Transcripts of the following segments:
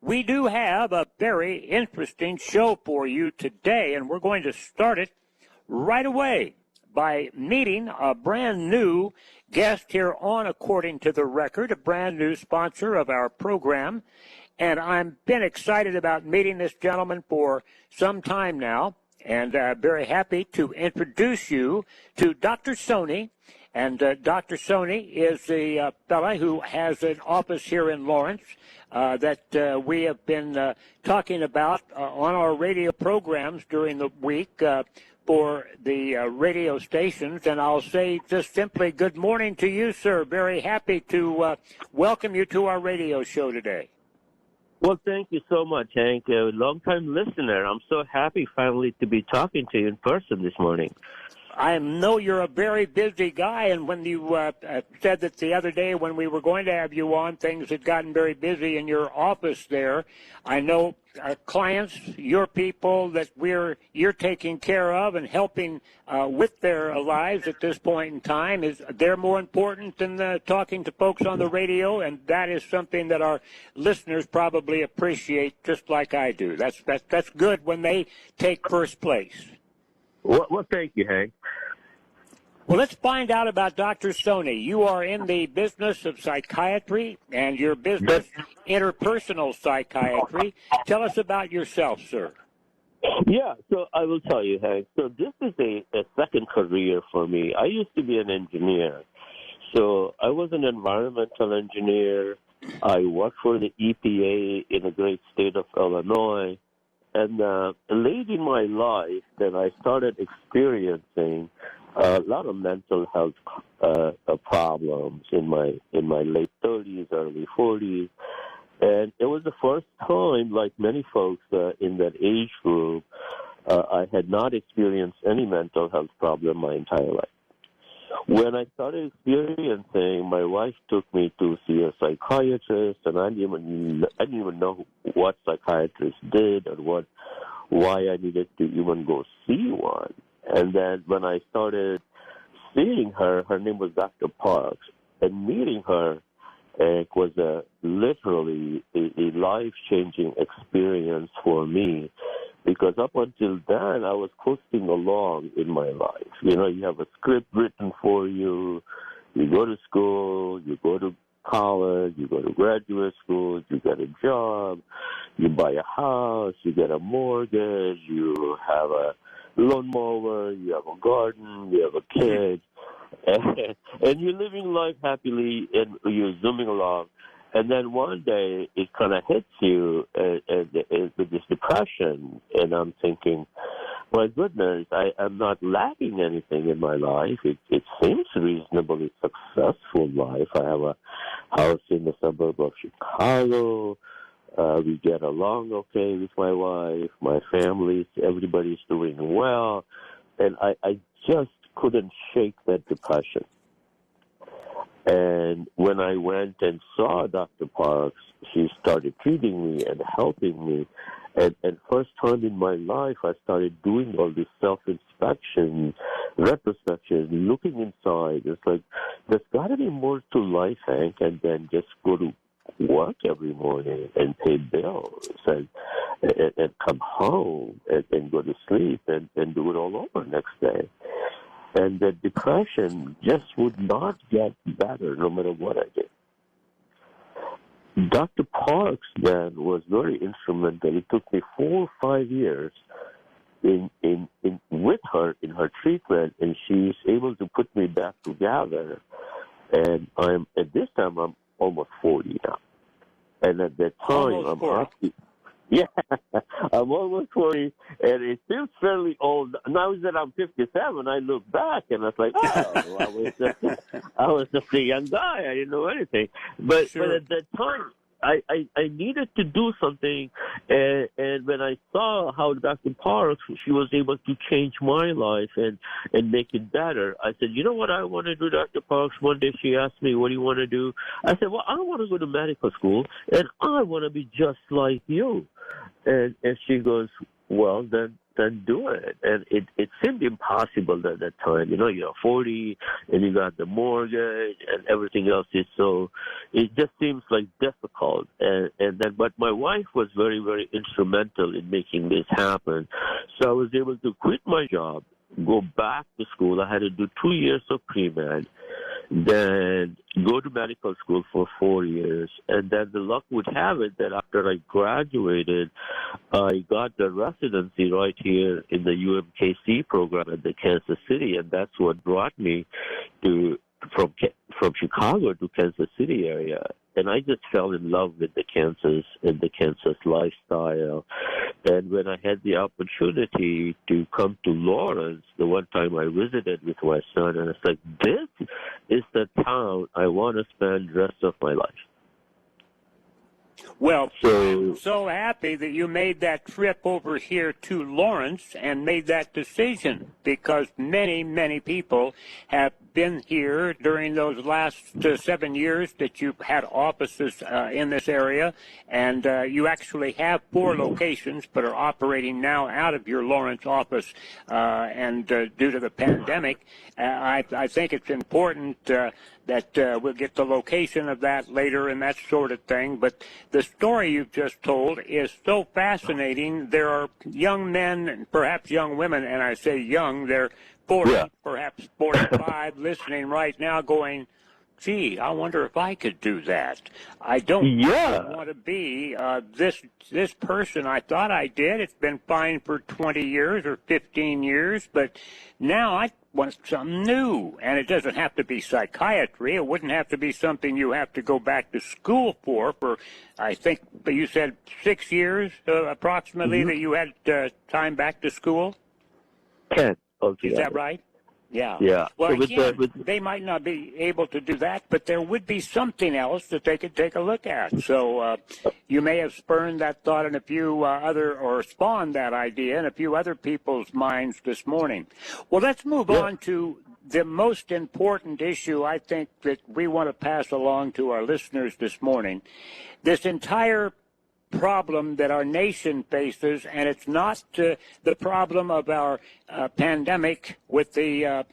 We do have a very interesting show for you today, and we're going to start it right away by meeting a brand new guest here on According to the Record, a brand new sponsor of our program. And I've been excited about meeting this gentleman for some time now, and very happy to introduce you to Dr. Soni. And Dr. Soni is the fella who has an office here in Lawrence that we have been talking about on our radio programs during the week for the radio stations. And I'll say just simply good morning to you, sir. Very happy to welcome you to our radio show today. Well, thank you so much, Hank. A long-time listener. I'm so happy finally to be talking to you in person this morning. I know you're a very busy guy, and when you said that the other day when we were going to have you on, things had gotten very busy in your office there. I know clients, your people that you're taking care of and helping with their lives at this point in time. They're more important than talking to folks on the radio, and that is something that our listeners probably appreciate just like I do. That's good when they take first place. Well, thank you, Hank. Well, let's find out about Dr. Soni. You are in the business of psychiatry, and your business, Interpersonal Psychiatry. Tell us about yourself, sir. Yeah, so I will tell you, Hank. So this is a second career for me. I used to be an engineer. So I was an environmental engineer. I worked for the EPA in the great state of Illinois. And late in my life, then I started experiencing a lot of mental health problems in my late 30s, early 40s. And it was the first time, like many folks in that age group, I had not experienced any mental health problem my entire life. When I started experiencing, my wife took me to see a psychiatrist, and I didn't even know what psychiatrists did or why I needed to even go see one. And then when I started seeing her name was Dr. Parks, and meeting her was literally a life-changing experience for me. Because up until then, I was coasting along in my life. You know, you have a script written for you. You go to school, you go to college, you go to graduate school, you get a job, you buy a house, you get a mortgage, you have a lawnmower, you have a garden, you have a kid, and you're living life happily, and you're zooming along. And then one day it kind of hits you with this depression, and I'm thinking, my goodness, I'm not lacking anything in my life. It seems reasonably successful life. I have a house in the suburb of Chicago. We get along okay with my wife, my family, everybody's doing well. And I just couldn't shake that depression. And when I went and saw Dr. Parks, she started treating me and helping me. And first time in my life, I started doing all this self-inspection, retrospection, looking inside. It's like, there's got to be more to life, Hank, and then just go to work every morning and pay bills and come home and go to sleep and do it all over next day. And the depression just would not get better no matter what I did. Dr. Parks then was very instrumental. It took me 4 or 5 years with her in her treatment, and she's able to put me back together. And at this time I'm almost 40 now. And at that time I'm almost 40, and it feels fairly old. Now that I'm 57, I look back and I was like, oh, I was just a young guy. I didn't know anything. But at that time, I needed to do something, and when I saw how Dr. Parks, she was able to change my life and make it better, I said, you know what I want to do, Dr. Parks? One day she asked me, what do you want to do? I said, well, I want to go to medical school, and I want to be just like you. And she goes, well, then and do it. And it seemed impossible at that time. You know, you're 40 and you got the mortgage and everything else is so, it just seems like difficult. And then, but my wife was very, very instrumental in making this happen. So I was able to quit my job, go back to school. I had to do 2 years of pre-med, then go to medical school for 4 years. And then the luck would have it that after I graduated, I got the residency right here in the UMKC program at the Kansas City. And that's what brought me to from Chicago to Kansas City area. And I just fell in love with the Kansas lifestyle. And when I had the opportunity to come to Lawrence, the one time I visited with my son, and I was like, this is the town I want to spend the rest of my life. Well, I'm so happy that you made that trip over here to Lawrence and made that decision, because many, many people have been here during those last 7 years that you've had offices in this area, and you actually have 4 locations but are operating now out of your Lawrence office, and due to the pandemic, I think it's important that we'll get the location of that later and that sort of thing. But the story you've just told is so fascinating. There are young men and perhaps young women, and I say young, they're 40, perhaps 45, listening right now going, gee, I wonder if I could do that. I don't want to be this person. I thought I did. It's been fine for 20 years or 15 years, but now I want something new. And it doesn't have to be psychiatry. It wouldn't have to be something you have to go back to school for I think you said 6 years approximately that you had time back to school? 10. Okay. Is that right? Yeah. Yeah. Well, so again, they might not be able to do that, but there would be something else that they could take a look at. So you may have spurned that thought in a few or spawned that idea in a few other people's minds this morning. Well, let's move on to the most important issue I think that we want to pass along to our listeners this morning. This entire problem that our nation faces, and it's not the problem of our pandemic with the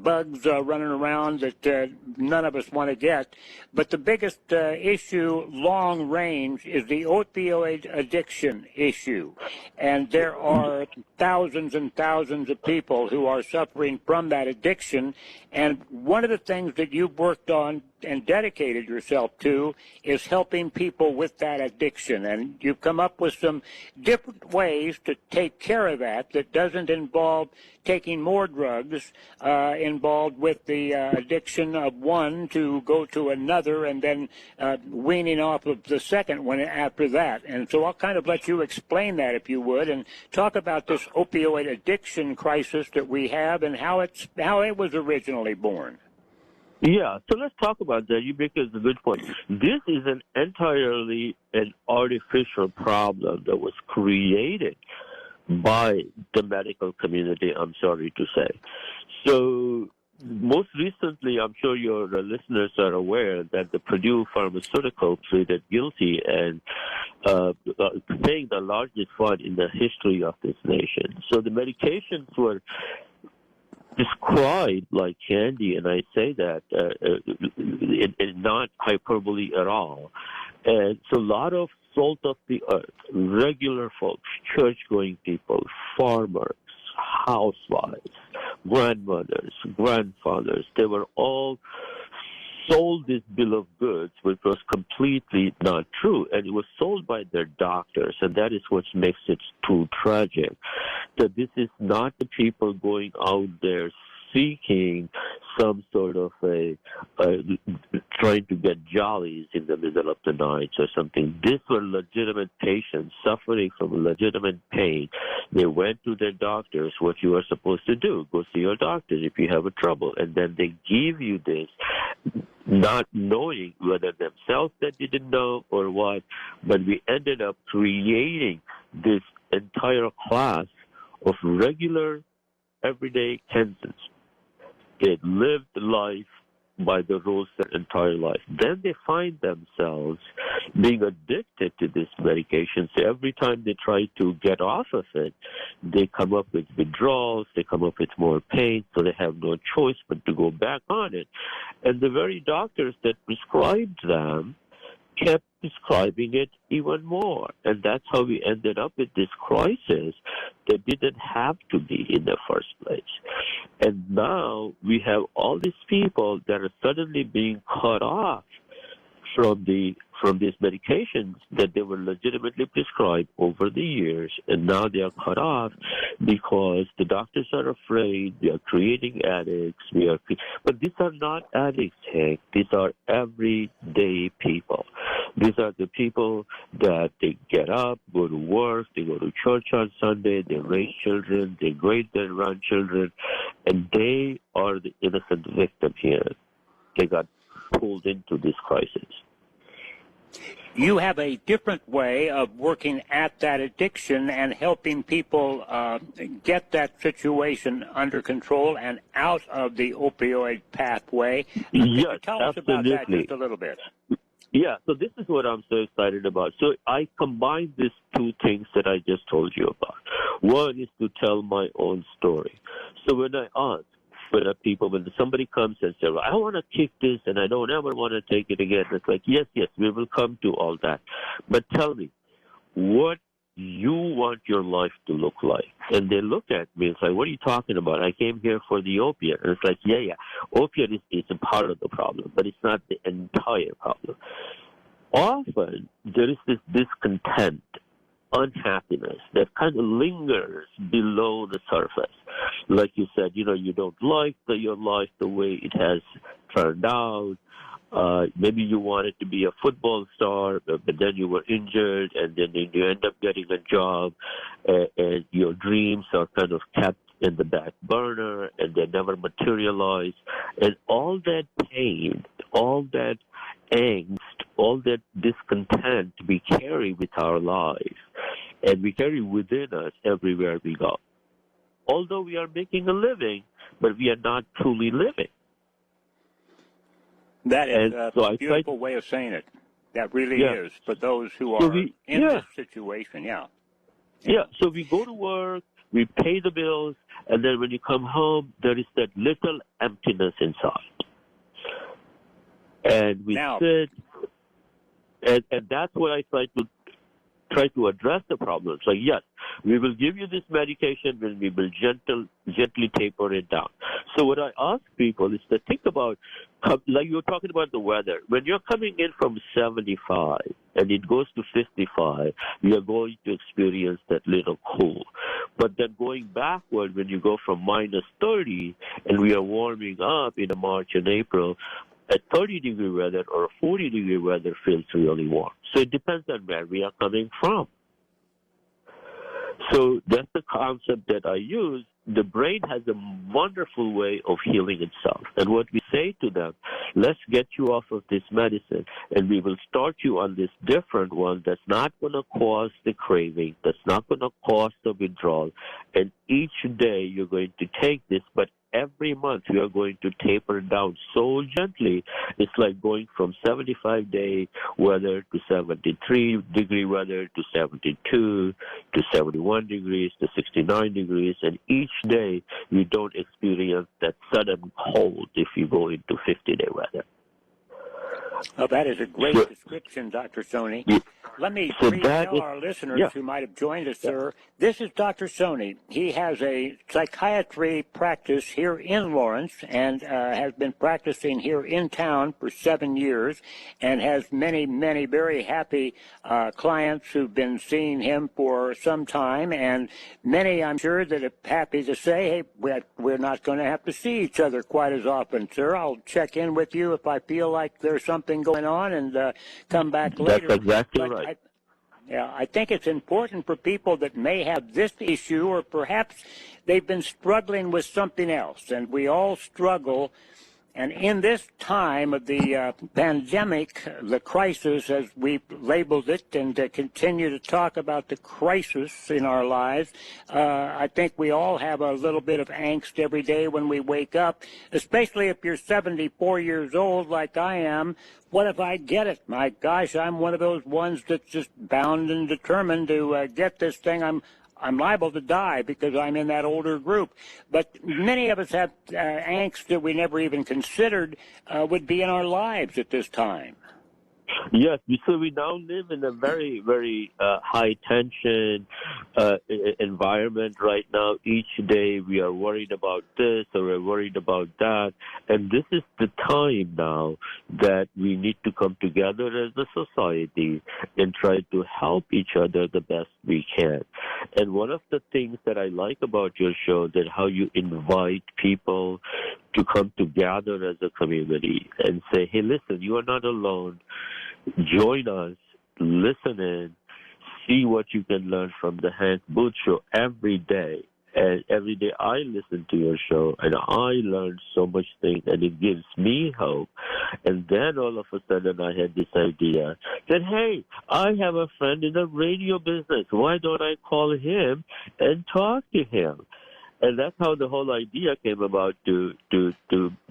bugs running around that none of us want to get, but the biggest issue long range is the opioid addiction issue, and there are thousands and thousands of people who are suffering from that addiction. And one of the things that you've worked on and dedicated yourself to is helping people with that addiction. And you've come up with some different ways to take care of that doesn't involve taking more drugs, involved with the addiction of one to go to another and then weaning off of the second one after that. And so I'll kind of let you explain that, if you would, and talk about this opioid addiction crisis that we have and how it was originally born. Yeah, so let's talk about that. You make a good point. This is entirely an artificial problem that was created by the medical community, I'm sorry to say. So most recently, I'm sure your listeners are aware that the Purdue Pharmaceutical pleaded guilty and paying the largest fine in the history of this nation. So the medications were described like candy, and I say that in not hyperbole at all. And so a lot of salt of the earth, regular folks, church-going people, farmers, housewives, grandmothers, grandfathers, they were all sold this bill of goods, which was completely not true, and it was sold by their doctors, and that is what makes it too tragic. That this is not the people going out there seeking some sort of trying to get jollies in the middle of the night or something. These were legitimate patients suffering from legitimate pain. They went to their doctors, what you are supposed to do, go see your doctors if you have a trouble, and then they give you this, not knowing whether themselves that didn't know or what, but we ended up creating this entire class of regular, everyday Kansans. They lived life by the rules their entire life. Then they find themselves being addicted to this medication. So every time they try to get off of it, they come up with withdrawals, they come up with more pain, so they have no choice but to go back on it. And the very doctors that prescribed them kept prescribing it even more. And that's how we ended up with this crisis that didn't have to be in the first place. And now we have all these people that are suddenly being cut off from these medications that they were legitimately prescribed over the years, and now they are cut off because the doctors are afraid. They are creating addicts. But these are not addicts, Hank. These are everyday people. These are the people that they get up, go to work, they go to church on Sunday, they raise children, they grade their grandchildren, and they are the innocent victim here. They got pulled into this crisis. You have a different way of working at that addiction and helping people get that situation under control and out of the opioid pathway. Yes, tell us about that just a little bit. Yeah, so this is what I'm so excited about. So I combine these two things that I just told you about. One is to tell my own story. So when I ask, when somebody comes and says, well, I want to kick this and I don't ever want to take it again, it's like, yes, we will come to all that. But tell me, what you want your life to look like? And they look at me and say, what are you talking about? I came here for the opiate. And it's like, yeah, opiate is a part of the problem, but it's not the entire problem. Often there is this discontent, unhappiness that kind of lingers below the surface. Like you said, you don't like your life the way it has turned out. Maybe you wanted to be a football star, but then you were injured, and then you end up getting a job, and your dreams are kind of kept in the back burner, and they never materialize. And all that pain, all that angst, all that discontent we carry with our lives, and we carry within us everywhere we go. Although we are making a living, but we are not truly living. That is a beautiful way of saying it. That really is for those who are in this situation, Yeah, so we go to work, we pay the bills, and then when you come home, there is that little emptiness inside. And we sit, and that's what I try to address the problem. So yes, we will give you this medication and we will gently taper it down. So what I ask people is to think about, like you were talking about the weather. When you're coming in from 75 and it goes to 55, you are going to experience that little cool. But then going backward, when you go from minus 30 and we are warming up in March and April, a 30-degree weather or a 40-degree weather feels really warm. So it depends on where we are coming from. So that's the concept that I use. The brain has a wonderful way of healing itself. And what we say to them, let's get you off of this medicine, and we will start you on this different one that's not going to cause the craving, that's not going to cause the withdrawal. And each day you're going to take this, but every month you are going to taper down so gently. It's like going from 75-day weather to 73-degree weather to 72 to 71 degrees to 69 degrees, and each day you don't experience that sudden cold if you go into 50-day weather. Well, that is a great description, Dr. Soni. Let me tell our listeners who might have joined us, sir. This is Dr. Soni. He has a psychiatry practice here in Lawrence and has been practicing here in town for 7 years and has many, many very happy clients who've been seeing him for some time, and many, I'm sure, that are happy to say, hey, we're not going to have to see each other quite as often, sir. I'll check in with you if I feel like there's something going on and come back later. That's exactly right. I think it's important for people that may have this issue, or perhaps they've been struggling with something else, and we all struggle And in this time of the pandemic, the crisis, as we've labeled it, and continue to talk about the crisis in our lives, I think we all have a little bit of angst every day when we wake up, especially if you're 74 years old like I am. What if I get it? My gosh, I'm one of those ones that's just bound and determined to get this thing. I'm liable to die because I'm in that older group. But many of us have angst that we never even considered would be in our lives at this time. Yes, so we now live in a very, very high tension environment right now. Each day we are worried about this or we're worried about that. And this is the time now that we need to come together as a society and try to help each other the best we can. And one of the things that I like about your show that how you invite people to come together as a community and say, hey, listen, you are not alone. Join us, listen in, see what you can learn from the Hank Booth Show every day. And every day I listen to your show and I learn so much things and it gives me hope. And then all of a sudden I had this idea that, hey, I have a friend in the radio business. Why don't I call him and talk to him? And that's how the whole idea came about to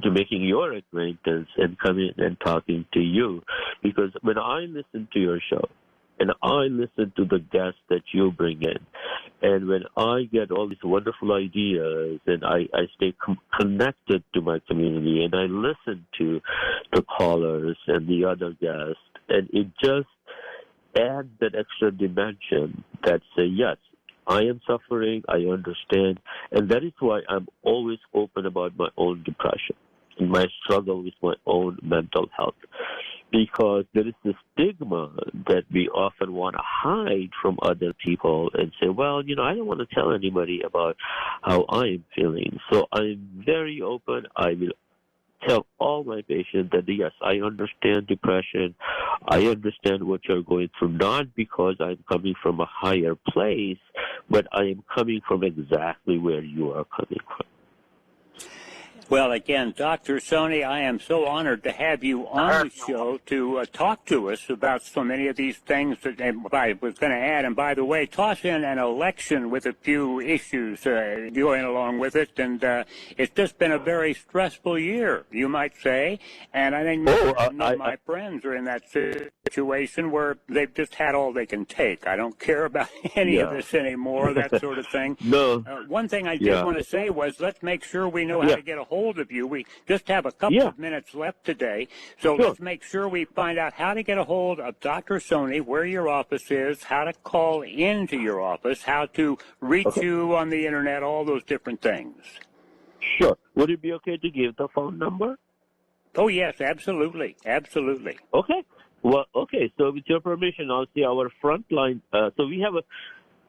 making your acquaintance and coming and talking to you. Because when I listen to your show and I listen to the guests that you bring in, and when I get all these wonderful ideas and I stay connected to my community and I listen to the callers and the other guests, and it just adds that extra dimension that say, yes, I am suffering, I understand, and that is why I'm always open about my own depression and my struggle with my own mental health. Because there is this stigma that we often want to hide from other people and say, well, I don't want to tell anybody about how I am feeling. So I'm very open. I will tell all my patients that, yes, I understand depression. I understand what you're going through, not because I'm coming from a higher place, but I am coming from exactly where you are coming from. Well, again, Dr. Soni, I am so honored to have you on the show to talk to us about so many of these things that I was going to add. And by the way, toss in an election with a few issues going along with it. And it's just been a very stressful year, you might say. And I think many of my friends are in that situation where they've just had all they can take. I don't care about any of this anymore, that sort of thing. No. One thing I did want to say was let's make sure we know how to get a hold of you. We just have a couple of minutes left today, so let's make sure we find out how to get a hold of Dr. Soni, where your office is, how to call into your office, how to reach you on the internet, all those different things. Sure. Would it be okay to give the phone number? Oh, yes, absolutely. Absolutely. Okay. Well, okay. So with your permission, I'll see our front line. So we have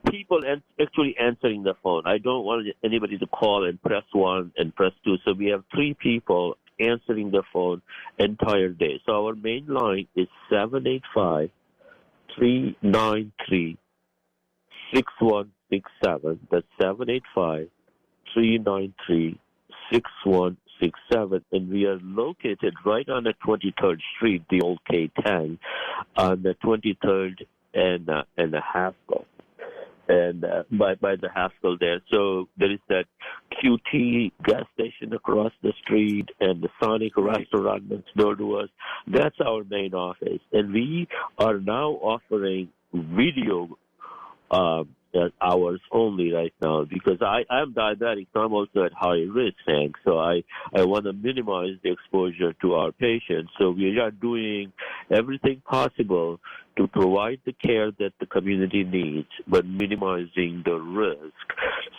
people actually answering the phone. I don't want anybody to call and press 1 and press 2. So we have 3 people answering the phone entire day. So our main line is 785-393-6167. That's 785-393-6167. And we are located right on the 23rd Street, the old K-10, on the 23rd and the Haskell. And by the Haskell there. So there is that QT gas station across the street and the Sonic restaurant next door to us. That's our main office. And we are now offering video hours only right now because I'm diabetic, so I'm also at high risk, Hank. So I want to minimize the exposure to our patients. So we are doing everything possible to provide the care that the community needs, but minimizing the risk.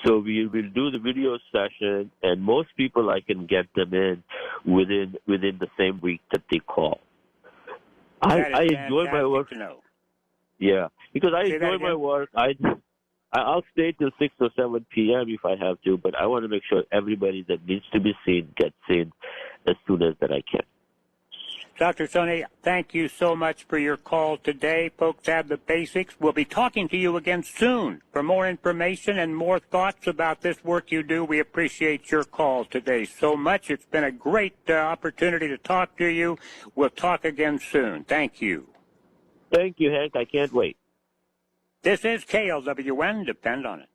So we will do the video session, and most people I can get them in within the same week that they call. I enjoy my work. Yeah, because I enjoy my work. I'll stay till 6 or 7 p.m. if I have to, but I want to make sure everybody that needs to be seen gets seen as soon as that I can. Dr. Soni, thank you so much for your call today. Folks have the basics. We'll be talking to you again soon for more information and more thoughts about this work you do. We appreciate your call today so much. It's been a great opportunity to talk to you. We'll talk again soon. Thank you. Thank you, Hank. I can't wait. This is KLWN. Depend on it.